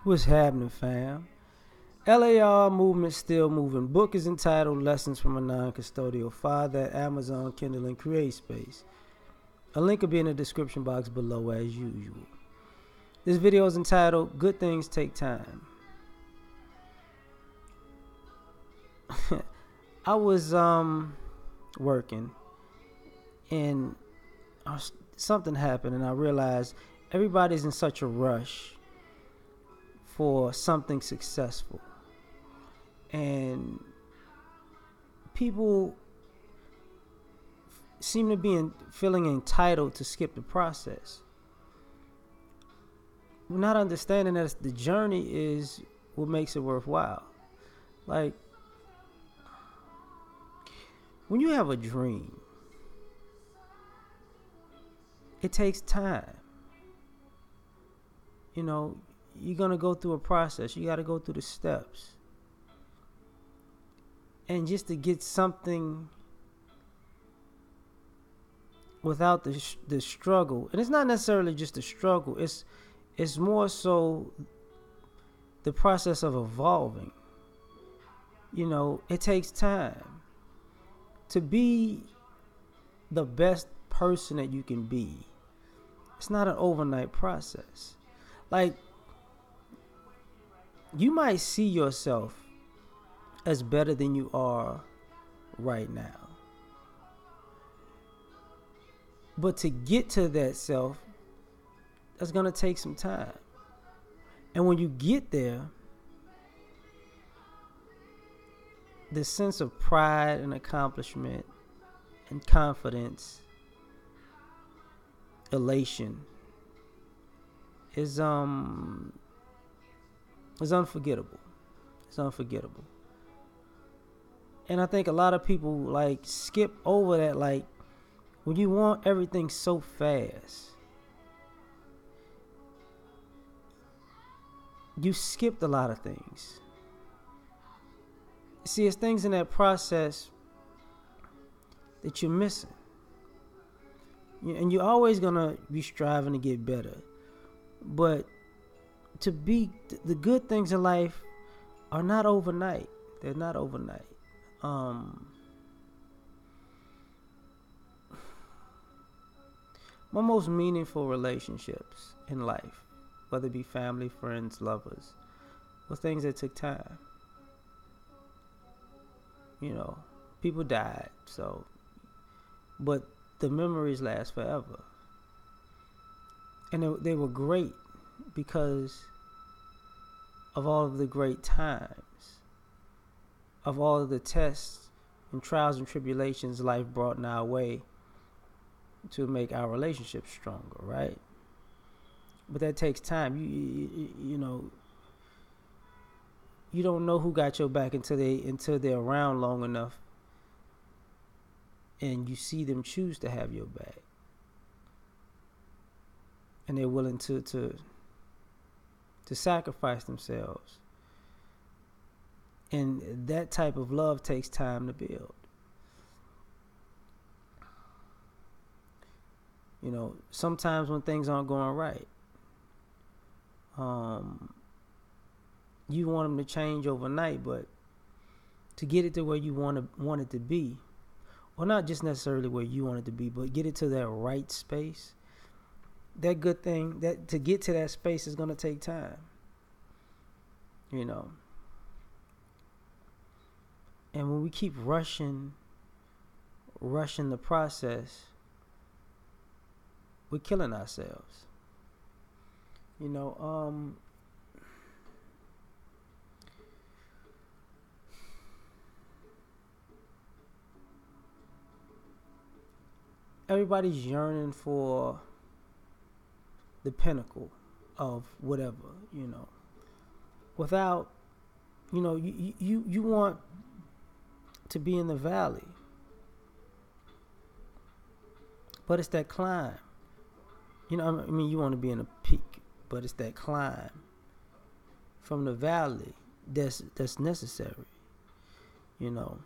What's happening, fam? L.A.R. movement still moving. Book is entitled Lessons from a Non-Custodial Father at Amazon, Kindle, and CreateSpace. A link will be in the description box below as usual. This video is entitled Good Things Take Time. I was working and something happened and I realized everybody's in such a rush for something successful. And people seem to be feeling entitled to skip the process. We're not understanding that the journey is what makes it worthwhile. Like, when you have a dream, it takes time. You know, you're going to go through a process. You got to go through the steps. And just to get something without the struggle, and it's not necessarily just the struggle, it's more so the process of evolving. You know, it takes time to be the best person that you can be. It's not an overnight process. Like, you might see yourself as better than you are right now. But to get to that self, that's going to take some time. And when you get there, the sense of pride and accomplishment and confidence, elation is unforgettable. It's unforgettable. And I think a lot of people like skip over that. Like, when you want everything so fast, you skipped a lot of things. See, it's things in that process that you're missing. And you're always going to be striving to get better. But to be the good things in life are not overnight. They're not overnight. My most meaningful relationships in life, whether it be family, friends, lovers, were things that took time. You know, people died, but the memories last forever. And they were great because of all of the great times, of all of the tests and trials and tribulations life brought in our way to make our relationship stronger, right? But that takes time. You know, you don't know who got your back until they're around long enough, and you see them choose to have your back, and they're willing to sacrifice themselves. And that type of love takes time to build. You know, sometimes when things aren't going right, you want them to change overnight, but to get it to where you want it to be, or not just necessarily where you want it to be, but get it to that right space, that good thing, that to get to that space is going to take time. You know, and when we keep rushing the process, we're killing ourselves. You know, everybody's yearning for the pinnacle of whatever, you know, without, you know, you want to be in the valley, but it's that climb. You know, I mean, you want to be in a peak, but it's that climb from the valley that's necessary. You know,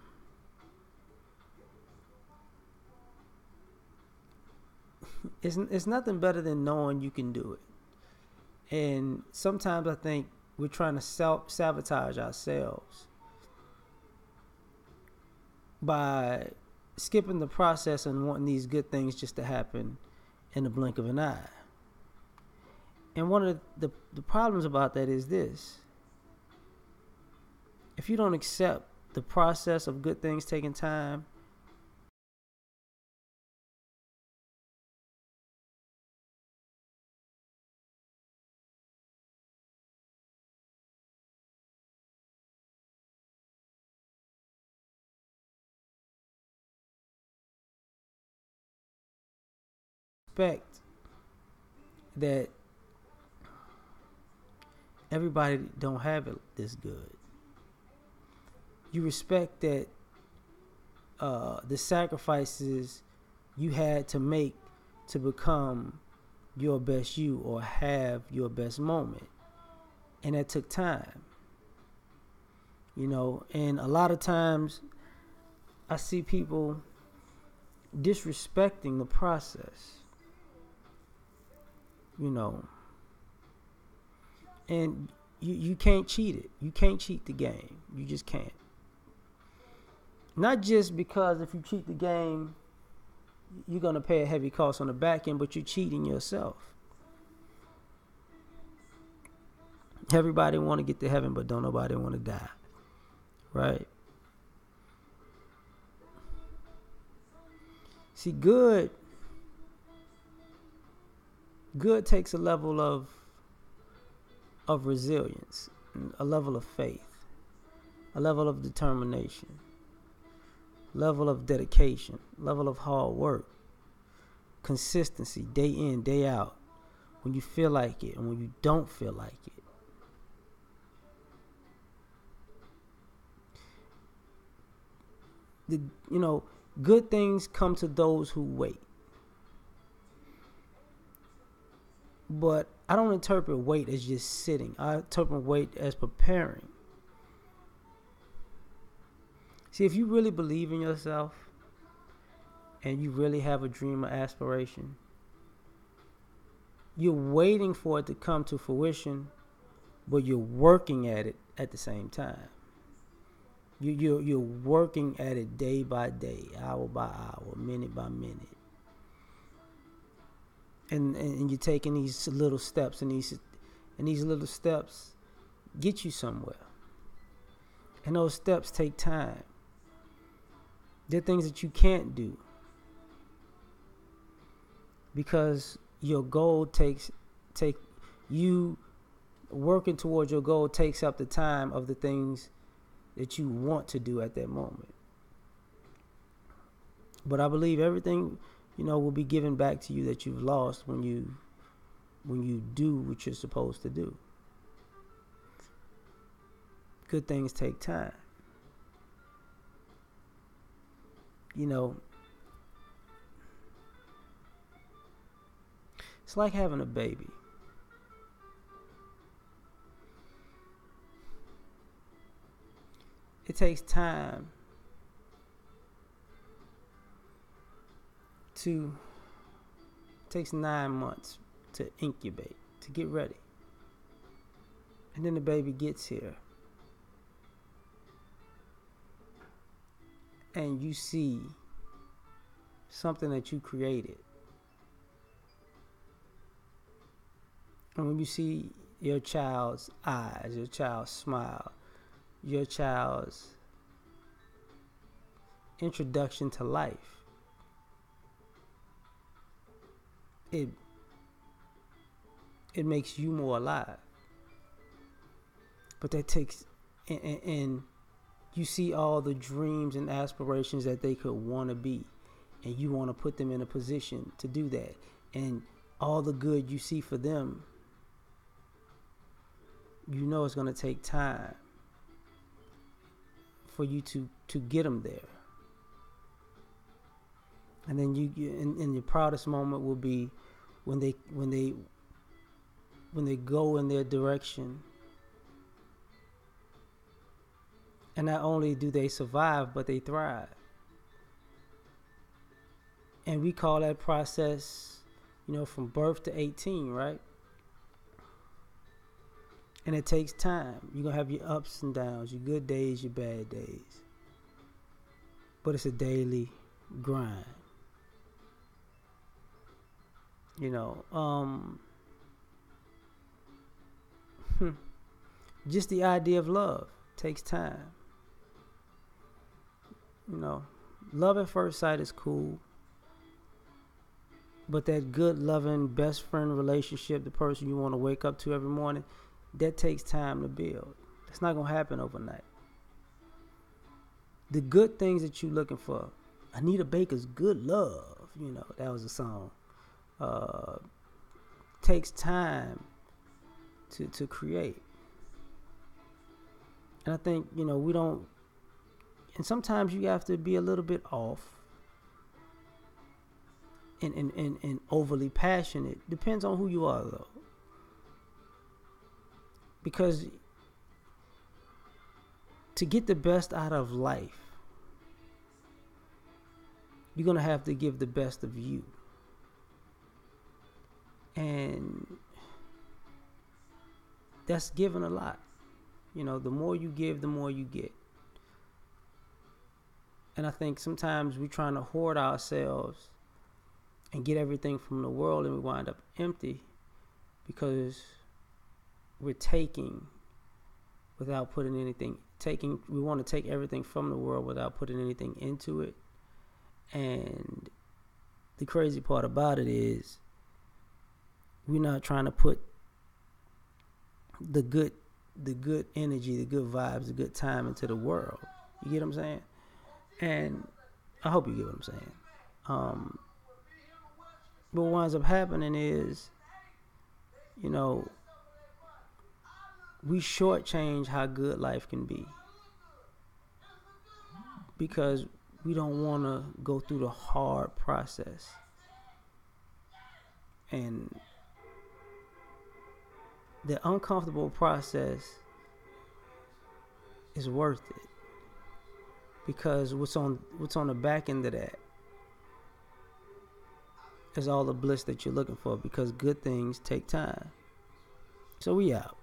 it's nothing better than knowing you can do it. And sometimes I think We're trying to sabotage ourselves by skipping the process and wanting these good things just to happen in the blink of an eye. And one of the problems about that is this. If you don't accept the process of good things taking time, expect that everybody don't have it this good. You respect that the sacrifices you had to make to become your best you or have your best moment. And that took time. And a lot of times I see people disrespecting the process. And you can't cheat it. You can't cheat the game. You just can't. Not just because if you cheat the game, you're going to pay a heavy cost on the back end, but you're cheating yourself. Everybody want to get to heaven, but don't nobody want to die. Right? See, good takes a level of resilience, a level of faith, a level of determination, level of dedication, level of hard work, consistency, day in, day out, when you feel like it and when you don't feel like it. Good things come to those who wait. But I don't interpret wait as just sitting. I interpret wait as preparing. See, if you really believe in yourself and you really have a dream or aspiration, you're waiting for it to come to fruition, but you're working at it at the same time. You're working at it day by day, hour by hour, minute by minute. And you're taking these little steps, and these little steps get you somewhere. And those steps take time. They're things that you can't do because your goal you working towards your goal takes up the time of the things that you want to do at that moment. But I believe everything will be given back to you that you've lost when you do what you're supposed to do. Good things take time. It's like having a baby. It takes time takes 9 months to incubate, to get ready. And then the baby gets here. And you see something that you created. And when you see your child's eyes, your child's smile, your child's introduction to life, it makes you more alive. But that takes, and you see all the dreams and aspirations that they could want to be, and you want to put them in a position to do that, and all the good you see for them, it's going to take time for you to get them there. And then and your proudest moment will be when they go in their direction, and not only do they survive, but they thrive. And we call that process, from birth to 18, right? And it takes time. You're going to have your ups and downs, your good days, your bad days. But it's a daily grind. You know, just the idea of love takes time. You know, love at first sight is cool. But that good, loving, best friend relationship, the person you want to wake up to every morning, that takes time to build. It's not going to happen overnight. The good things that you're looking for, Anita Baker's Good Love, you know, that was a song, takes time to create. And I think, you know, we don't, and sometimes you have to be a little bit off and overly passionate. Depends on who you are, though. Because to get the best out of life, you're going to have to give the best of you. And that's giving a lot. You know, the more you give, the more you get. And I think sometimes we're trying to hoard ourselves and get everything from the world, and we wind up empty because we're taking without putting anything. We want to take everything from the world without putting anything into it. And the crazy part about it is we're not trying to put the good energy, the good vibes, the good time into the world. You get what I'm saying? And I hope you get what I'm saying. But what winds up happening is, you know, we shortchange how good life can be because we don't want to go through the hard process. And the uncomfortable process is worth it because what's on the back end of that is all the bliss that you're looking for, because good things take time. So we out.